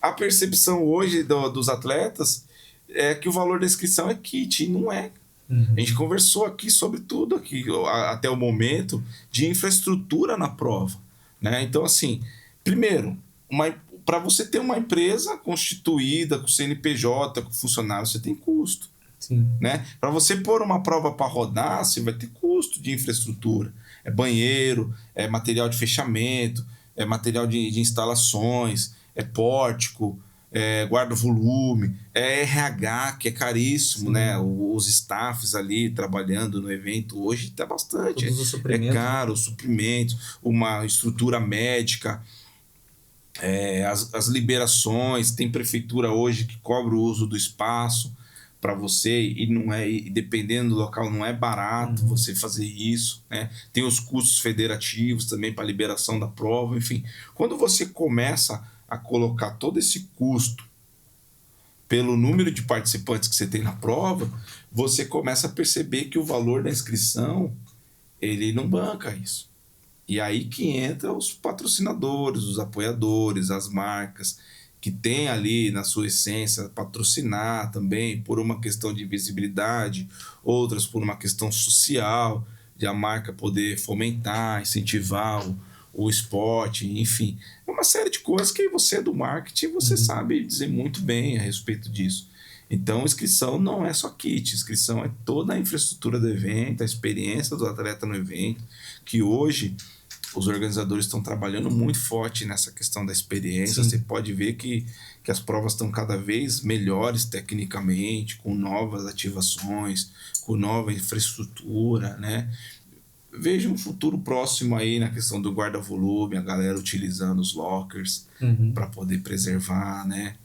a percepção hoje dos atletas é que o valor da inscrição é kit, e não é. A gente conversou aqui sobre tudo, aqui, até o momento, de infraestrutura na prova. Né? Então, assim, primeiro, para você ter uma empresa constituída, com CNPJ, com funcionário, você tem custo. Sim. Né? Para você pôr uma prova para rodar, você vai ter custo de infraestrutura. É banheiro, é material de fechamento, é material de instalações, é pórtico, é guarda-volume, é RH, que é caríssimo, né? Os staffs ali trabalhando no evento hoje tá bastante. Todos os suprimentos, é caro, os suprimentos, uma estrutura médica, as liberações, tem prefeitura hoje que cobra o uso do espaço para você e não é, e dependendo do local não é barato você fazer isso, né? Tem os custos federativos também para liberação da prova, enfim. Quando você começa a colocar todo esse custo pelo número de participantes que você tem na prova, você começa a perceber que o valor da inscrição ele não banca isso. E aí que entra os patrocinadores, os apoiadores, as marcas, que tem ali na sua essência patrocinar também por uma questão de visibilidade, outras por uma questão social, de a marca poder fomentar, incentivar o esporte, enfim. É uma série de coisas que você é do marketing, você sabe dizer muito bem a respeito disso. Então, inscrição não é só kit, inscrição é toda a infraestrutura do evento, a experiência do atleta no evento, que hoje os organizadores estão trabalhando muito forte nessa questão da experiência. Sim. Você pode ver que as provas estão cada vez melhores tecnicamente, com novas ativações, com nova infraestrutura, né? Vejo um futuro próximo aí na questão do guarda-volume, a galera utilizando os lockers para poder preservar, né?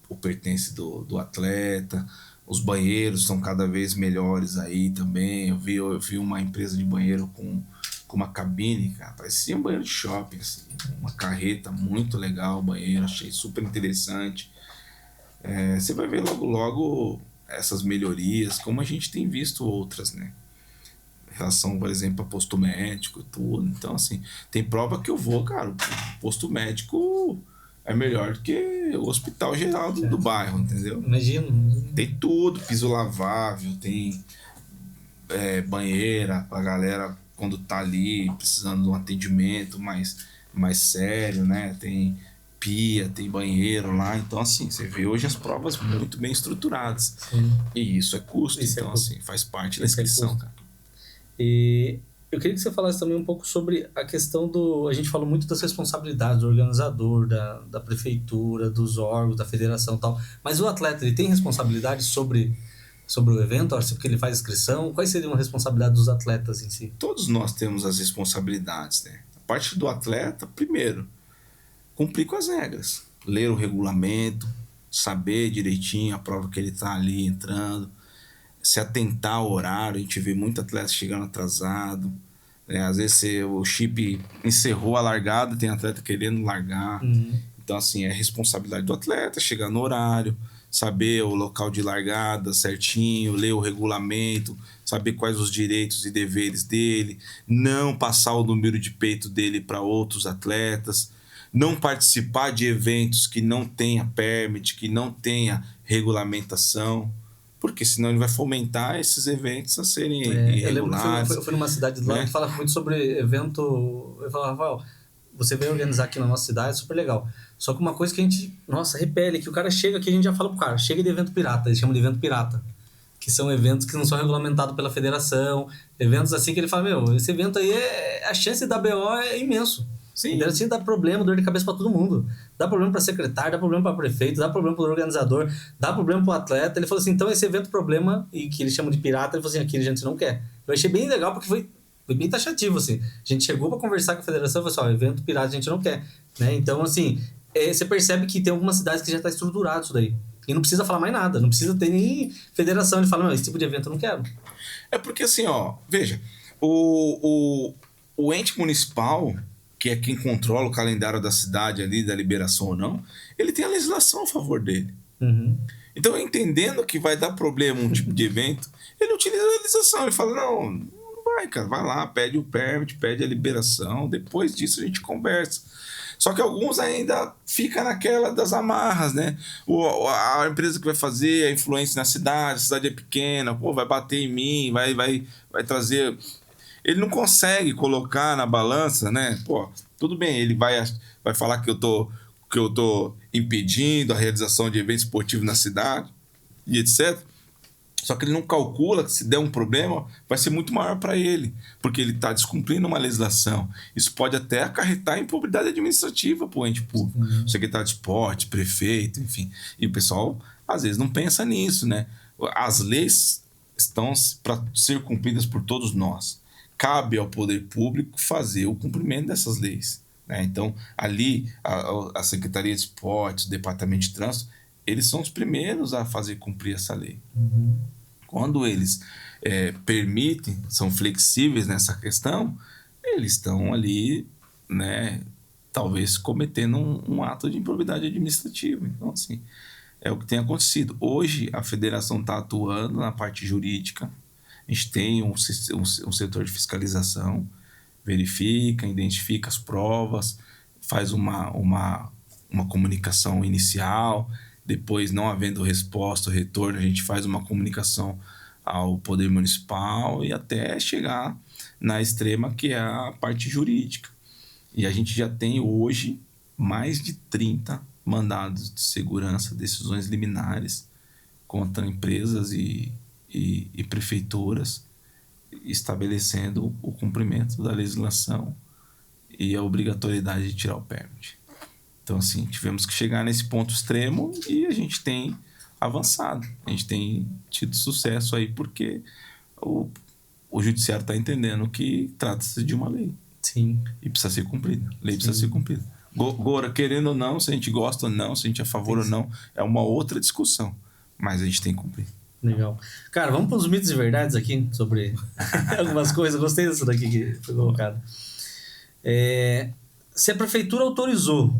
O pertence do atleta. Os banheiros estão cada vez melhores aí também. Eu vi uma empresa de banheiro com uma cabine, cara, parecia um banheiro de shopping, assim, uma carreta muito legal, o banheiro, achei super interessante. Você vai ver logo essas melhorias, como a gente tem visto outras, né? Em relação, por exemplo, a posto médico e tudo. Então, assim, tem prova que eu vou, cara, o posto médico é melhor que o hospital geral do bairro, entendeu? Imagino. Tem tudo, piso lavável, tem banheira pra galera quando tá ali precisando de um atendimento mais sério, né? Tem pia, tem banheiro lá. Então, assim, você vê hoje as provas muito bem estruturadas. Sim. E isso é custo. Isso então, assim, faz parte da inscrição, cara. E eu queria que você falasse também um pouco sobre a questão a gente falou muito das responsabilidades do organizador, da prefeitura, dos órgãos, da federação e tal. Mas o atleta, ele tem responsabilidade sobre o evento, porque ele faz inscrição? Quais seriam a responsabilidade dos atletas em si? Todos nós temos as responsabilidades, né? A parte do atleta, primeiro, cumprir com as regras. Ler o regulamento, saber direitinho a prova que ele está ali entrando, se atentar ao horário. A gente vê muito atleta chegando atrasado, né? Às vezes o chip encerrou a largada, tem atleta querendo largar. Então, assim, é responsabilidade do atleta chegar no horário, saber o local de largada certinho, ler o regulamento, saber quais os direitos e deveres dele, não passar o número de peito dele para outros atletas, não participar de eventos que não tenha permit, que não tenha regulamentação, porque senão ele vai fomentar esses eventos a serem irregulares. Eu fui numa cidade lá que fala muito sobre evento. Eu falava, Rafael, você veio organizar aqui na nossa cidade, super legal. Só que uma coisa que a gente, repele, que o cara chega aqui, a gente já fala pro cara, chega de evento pirata, eles chamam de evento pirata, que são eventos que não são regulamentados pela federação, eventos assim que ele fala, esse evento aí, a chance de dar BO é imenso. Sim. Então, assim, dá problema, dor de cabeça pra todo mundo. Dá problema pra secretário, dá problema pra prefeito, dá problema pro organizador, dá problema pro atleta. Ele falou assim, então esse evento problema, e que eles chamam de pirata, ele falou assim, aqui a gente não quer. Eu achei bem legal, porque foi bem taxativo, assim. A gente chegou pra conversar com a federação e falou assim, evento pirata a gente não quer. Né? Então, assim, você percebe que tem algumas cidades que já tá estruturado isso daí. E não precisa falar mais nada, não precisa ter nem federação. Ele fala, não, esse tipo de evento eu não quero. É porque assim, veja, o ente municipal, que é quem controla o calendário da cidade ali, da liberação ou não, ele tem a legislação a favor dele. Então, entendendo que vai dar problema um tipo de evento, ele utiliza a legislação. Ele fala, não vai, cara, vai lá, pede o permit, pede a liberação, depois disso a gente conversa. Só que alguns ainda ficam naquela das amarras, né? A empresa que vai fazer a influência na cidade, a cidade é pequena, vai bater em mim, vai trazer... Ele não consegue colocar na balança, né? Tudo bem, ele vai falar que eu tô impedindo a realização de eventos esportivos na cidade e etc. Só que ele não calcula que se der um problema, vai ser muito maior para ele, porque ele está descumprindo uma legislação. Isso pode até acarretar improbidade administrativa para o ente público. O secretário de esporte, prefeito, enfim. E o pessoal, às vezes, não pensa nisso, né? As leis estão para ser cumpridas por todos nós. Cabe ao poder público fazer o cumprimento dessas leis, né? Então, ali, a Secretaria de Esportes, o Departamento de Trânsito, eles são os primeiros a fazer cumprir essa lei. Quando eles permitem, são flexíveis nessa questão, eles estão ali, né, talvez cometendo um ato de improbidade administrativa. Então, assim, é o que tem acontecido. Hoje, a federação está atuando na parte jurídica. A gente tem um setor de fiscalização, verifica, identifica as provas, faz uma comunicação inicial. Depois, não havendo resposta, retorno, a gente faz uma comunicação ao Poder Municipal e até chegar na extrema, que é a parte jurídica. E a gente já tem hoje mais de 30 mandados de segurança, decisões liminares contra empresas e prefeituras, estabelecendo o cumprimento da legislação e a obrigatoriedade de tirar o permit. Então, assim, tivemos que chegar nesse ponto extremo e a gente tem avançado. A gente tem tido sucesso aí porque o judiciário está entendendo que trata-se de uma lei. Sim. E precisa ser cumprida. A lei precisa ser cumprida. Agora, querendo ou não, se a gente gosta ou não, se a gente é a favor ou não, é uma outra discussão. Mas a gente tem que cumprir. Legal. Cara, vamos para os mitos e verdades aqui sobre algumas coisas. Gostei disso daqui que foi colocado. Se a prefeitura autorizou,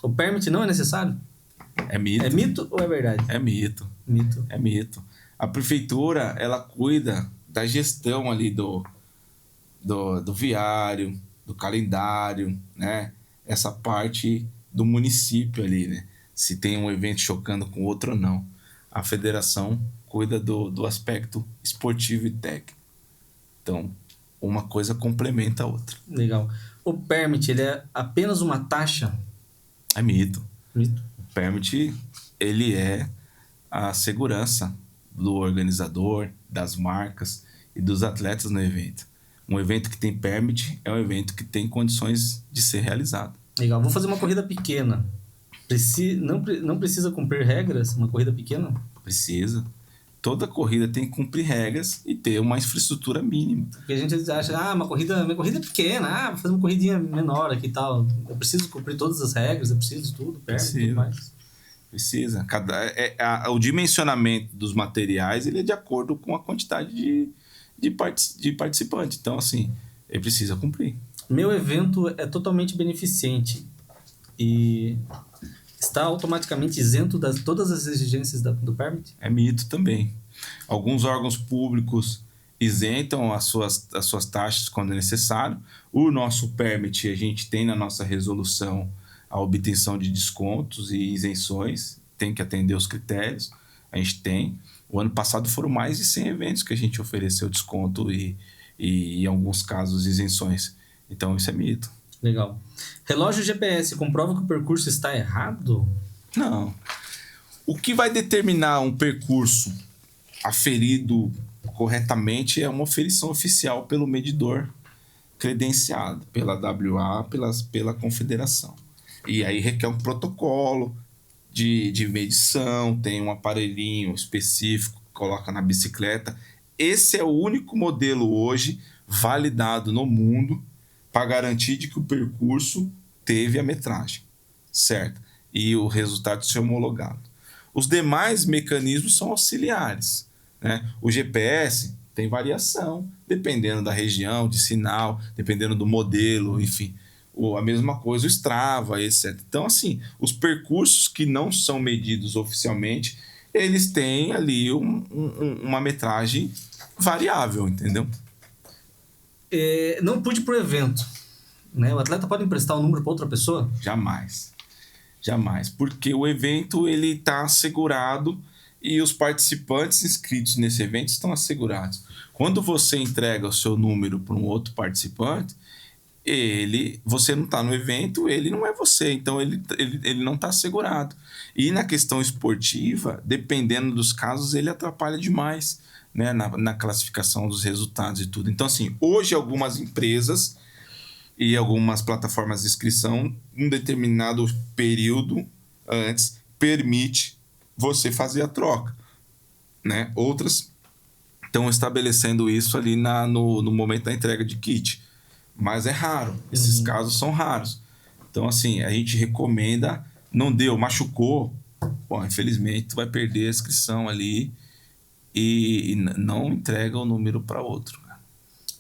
o permit não é necessário? É mito. É mito ou é verdade? É mito. Mito. É mito. A prefeitura, ela cuida da gestão ali do viário, do calendário, né? Essa parte do município ali, né? Se tem um evento chocando com outro ou não. A federação cuida do aspecto esportivo e técnico. Então, uma coisa complementa a outra. Legal. O permit, ele é apenas uma taxa? É mito. Mito. O permit, ele é a segurança do organizador, das marcas e dos atletas no evento. Um evento que tem permit é um evento que tem condições de ser realizado. Legal. Vou fazer uma corrida pequena. Não precisa cumprir regras? Uma corrida pequena? Precisa. Toda corrida tem que cumprir regras e ter uma infraestrutura mínima. Porque a gente acha, minha corrida é pequena, vou fazer uma corridinha menor aqui e tal. Eu preciso cumprir todas as regras, eu preciso de tudo, perto e tudo mais. Precisa. O dimensionamento dos materiais, ele é de acordo com a quantidade de participantes. Então, assim, ele precisa cumprir. Meu evento é totalmente beneficente e está automaticamente isento de todas as exigências do permit? É mito também. Alguns órgãos públicos isentam as suas taxas quando é necessário. O nosso permit, a gente tem na nossa resolução a obtenção de descontos e isenções, tem que atender os critérios, a gente tem. O ano passado foram mais de 100 eventos que a gente ofereceu desconto e em alguns casos, isenções. Então, isso é mito. Legal. Relógio GPS comprova que o percurso está errado? Não. O que vai determinar um percurso aferido corretamente é uma oferição oficial pelo medidor credenciado, pela WA, pela confederação. E aí requer um protocolo de medição, tem um aparelhinho específico que coloca na bicicleta. Esse é o único modelo hoje validado no mundo para garantir de que o percurso teve a metragem, certo? E o resultado ser homologado. Os demais mecanismos são auxiliares, né? O GPS tem variação, dependendo da região, de sinal, dependendo do modelo, enfim. A mesma coisa o Strava, etc. Então, assim, os percursos que não são medidos oficialmente, eles têm ali uma metragem variável, entendeu? Não pude ir pro evento, né? O atleta pode emprestar o número para outra pessoa? Jamais. Porque o evento ele está assegurado e os participantes inscritos nesse evento estão assegurados. Quando você entrega o seu número para um outro participante, você não está no evento, ele não é você, então ele não está assegurado. E na questão esportiva, dependendo dos casos, ele atrapalha demais, né, na classificação dos resultados e tudo. Então, assim, hoje algumas empresas e algumas plataformas de inscrição, um determinado período antes, permite você fazer a troca, né? Outras estão estabelecendo isso ali no momento da entrega de kit. Mas é raro, esses casos são raros. Então, assim, a gente recomenda, não deu, machucou, bom, infelizmente tu vai perder a inscrição ali e não entrega o número para outro.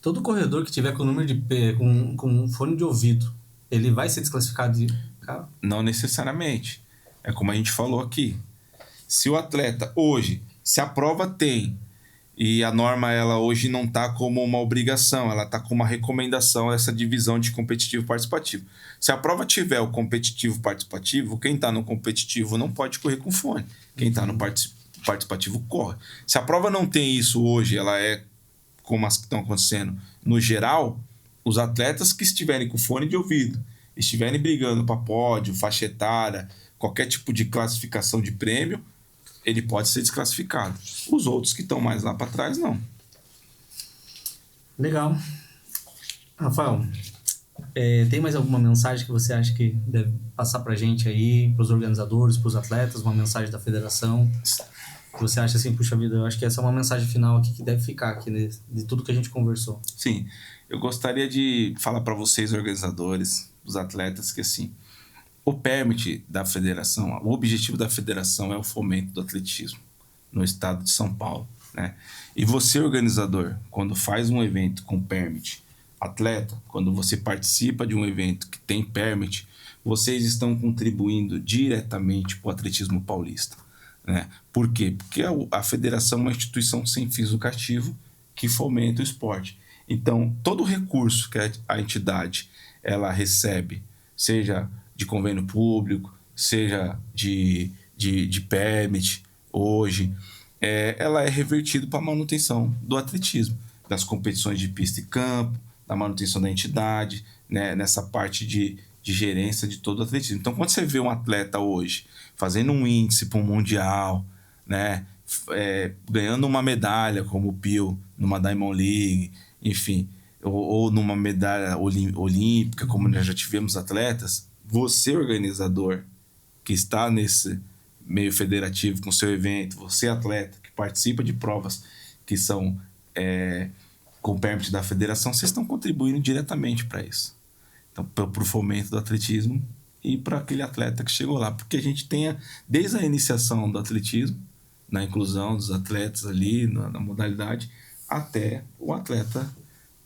Todo corredor que tiver com número com fone de ouvido, ele vai ser desclassificado de carro? Não necessariamente. É como a gente falou aqui. Se o atleta hoje, se a prova tem, e a norma ela hoje não está como uma obrigação, ela está como uma recomendação, essa divisão de competitivo e participativo. Se a prova tiver o competitivo e participativo, quem está no competitivo não pode correr com fone. Quem está no participativo corre. Se a prova não tem isso hoje, ela é como as que estão acontecendo no geral, os atletas que estiverem com fone de ouvido, estiverem brigando para pódio, faixa etária, qualquer tipo de classificação de prêmio, ele pode ser desclassificado. Os outros que estão mais lá para trás, não. Legal. Rafael, tem mais alguma mensagem que você acha que deve passar para a gente aí, para os organizadores, para os atletas, uma mensagem da federação? Que você acha assim, puxa vida, eu acho que essa é uma mensagem final aqui que deve ficar aqui de tudo que a gente conversou. Sim, eu gostaria de falar para vocês, organizadores, os atletas, que assim, o permit da federação, o objetivo da federação é o fomento do atletismo no estado de São Paulo, né? E você, organizador, quando faz um evento com permit, atleta, quando você participa de um evento que tem permit, vocês estão contribuindo diretamente para o atletismo paulista, né? Por quê? Porque a federação é uma instituição sem fins lucrativos que fomenta o esporte. Então, todo recurso que a entidade ela recebe, seja de convênio público, seja de permit, hoje, ela é revertida para a manutenção do atletismo, das competições de pista e campo, da manutenção da entidade, né, nessa parte de gerência de todo o atletismo. Então, quando você vê um atleta hoje fazendo um índice para um mundial, né, ganhando uma medalha como o Pio numa Diamond League, enfim, ou numa medalha olímpica, como nós já tivemos atletas, você, organizador, que está nesse meio federativo com seu evento, você, atleta, que participa de provas que são com permit da federação, vocês estão contribuindo diretamente para isso. Então, para o fomento do atletismo e para aquele atleta que chegou lá. Porque a gente tem, desde a iniciação do atletismo, na inclusão dos atletas ali, na modalidade, até o atleta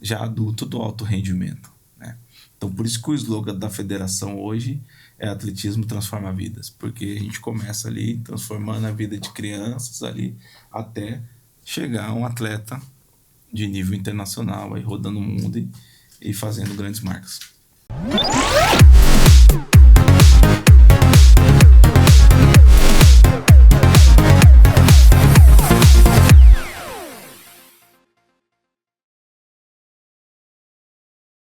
já adulto do alto rendimento, né? Então, por isso que o slogan da federação hoje é atletismo transforma vidas, porque a gente começa ali transformando a vida de crianças ali até chegar a um atleta de nível internacional, aí rodando o mundo e fazendo grandes marcas.